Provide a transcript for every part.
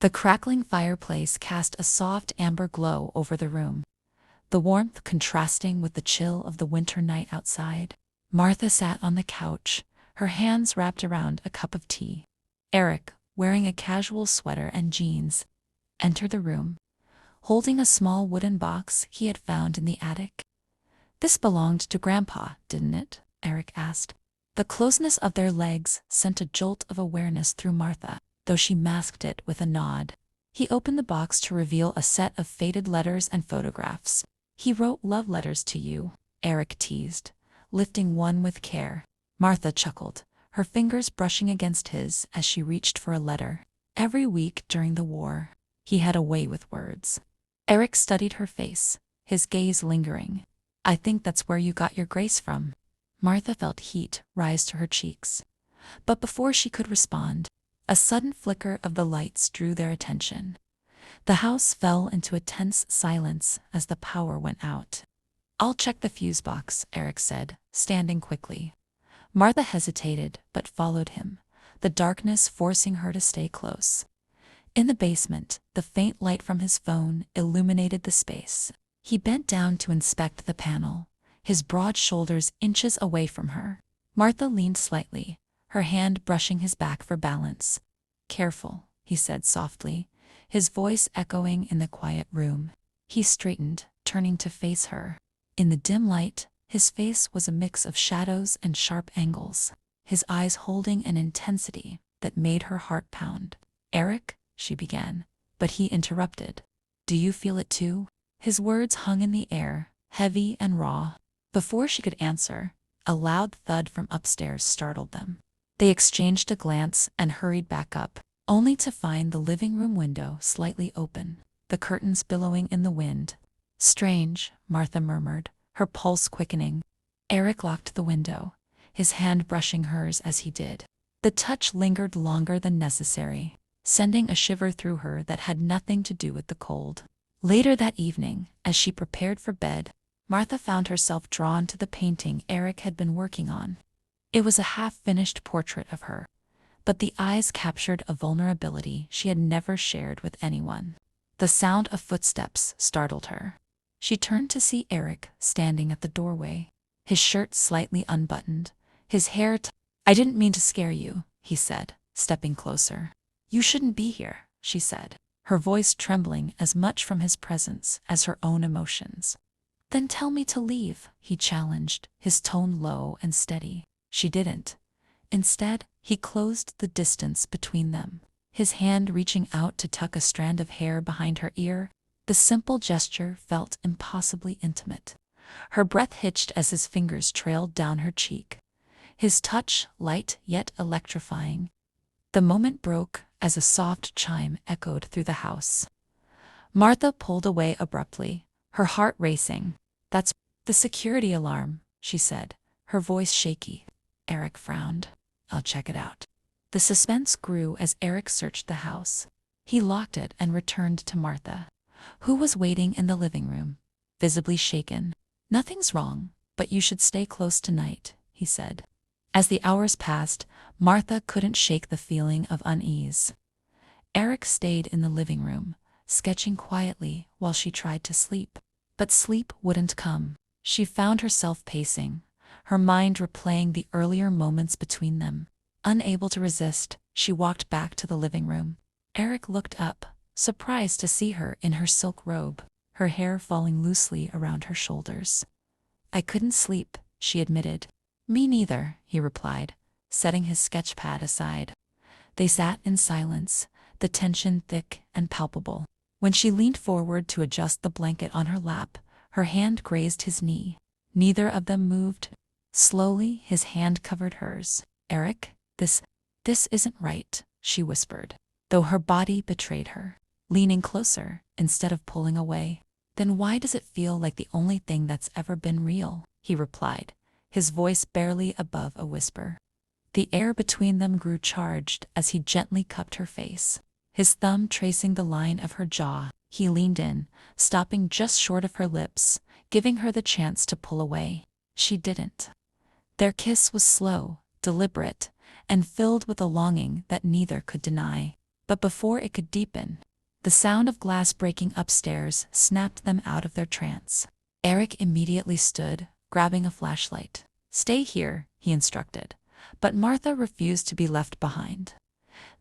The crackling fireplace cast a soft amber glow over the room, the warmth contrasting with the chill of the winter night outside. Martha sat on the couch, her hands wrapped around a cup of tea. Eric, wearing a casual sweater and jeans, entered the room, holding a small wooden box he had found in the attic. "This belonged to Grandpa, didn't it?" Eric asked. The closeness of their legs sent a jolt of awareness through Martha, though she masked it with a nod. He opened the box to reveal a set of faded letters and photographs. "He wrote love letters to you," Eric teased, lifting one with care. Martha chuckled, her fingers brushing against his as she reached for a letter. "Every week during the war, he had a way with words." Eric studied her face, his gaze lingering. "I think that's where you got your grace from." Martha felt heat rise to her cheeks. But before she could respond, a sudden flicker of the lights drew their attention. The house fell into a tense silence as the power went out. "I'll check the fuse box," Eric said, standing quickly. Martha hesitated but followed him, the darkness forcing her to stay close. In the basement, the faint light from his phone illuminated the space. He bent down to inspect the panel, his broad shoulders inches away from her. Martha leaned slightly, her hand brushing his back for balance. "Careful," he said softly, his voice echoing in the quiet room. He straightened, turning to face her. In the dim light, his face was a mix of shadows and sharp angles, his eyes holding an intensity that made her heart pound. "Eric," she began, but he interrupted. "Do you feel it too?" His words hung in the air, heavy and raw. Before she could answer, a loud thud from upstairs startled them. They exchanged a glance and hurried back up, only to find the living room window slightly open, the curtains billowing in the wind. "Strange," Martha murmured, her pulse quickening. Eric locked the window, his hand brushing hers as he did. The touch lingered longer than necessary, sending a shiver through her that had nothing to do with the cold. Later that evening, as she prepared for bed, Martha found herself drawn to the painting Eric had been working on. It was a half-finished portrait of her, but the eyes captured a vulnerability she had never shared with anyone. The sound of footsteps startled her. She turned to see Eric standing at the doorway, his shirt slightly unbuttoned, his hair "I didn't mean to scare you," he said, stepping closer. "You shouldn't be here," she said, her voice trembling as much from his presence as her own emotions. "Then tell me to leave," he challenged, his tone low and steady. She didn't. Instead, he closed the distance between them, his hand reaching out to tuck a strand of hair behind her ear. The simple gesture felt impossibly intimate. Her breath hitched as his fingers trailed down her cheek, his touch light yet electrifying. The moment broke as a soft chime echoed through the house. Martha pulled away abruptly, her heart racing. "That's the security alarm," she said, her voice shaky. Eric frowned. "I'll check it out." The suspense grew as Eric searched the house. He locked it and returned to Martha, who was waiting in the living room, visibly shaken. "Nothing's wrong, but you should stay close tonight," he said. As the hours passed, Martha couldn't shake the feeling of unease. Eric stayed in the living room, sketching quietly while she tried to sleep. But sleep wouldn't come. She found herself pacing, her mind replaying the earlier moments between them. Unable to resist, she walked back to the living room. Eric looked up, surprised to see her in her silk robe, her hair falling loosely around her shoulders. "I couldn't sleep," she admitted. "Me neither," he replied, setting his sketch pad aside. They sat in silence, the tension thick and palpable. When she leaned forward to adjust the blanket on her lap, her hand grazed his knee. Neither of them moved. Slowly, his hand covered hers. "Eric, this isn't right," she whispered, though her body betrayed her. Leaning closer, instead of pulling away. "Then why does it feel like the only thing that's ever been real?" he replied, his voice barely above a whisper. The air between them grew charged as he gently cupped her face, his thumb tracing the line of her jaw. He leaned in, stopping just short of her lips, giving her the chance to pull away. She didn't. Their kiss was slow, deliberate, and filled with a longing that neither could deny. But before it could deepen, the sound of glass breaking upstairs snapped them out of their trance. Eric immediately stood, grabbing a flashlight. "Stay here," he instructed, but Martha refused to be left behind.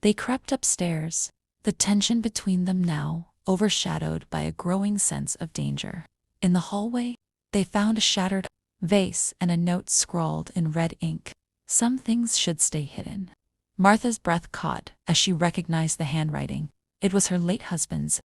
They crept upstairs, the tension between them now overshadowed by a growing sense of danger. In the hallway, they found a shattered vase and a note scrawled in red ink. "Some things should stay hidden." Martha's breath caught as she recognized the handwriting. It was her late husband's,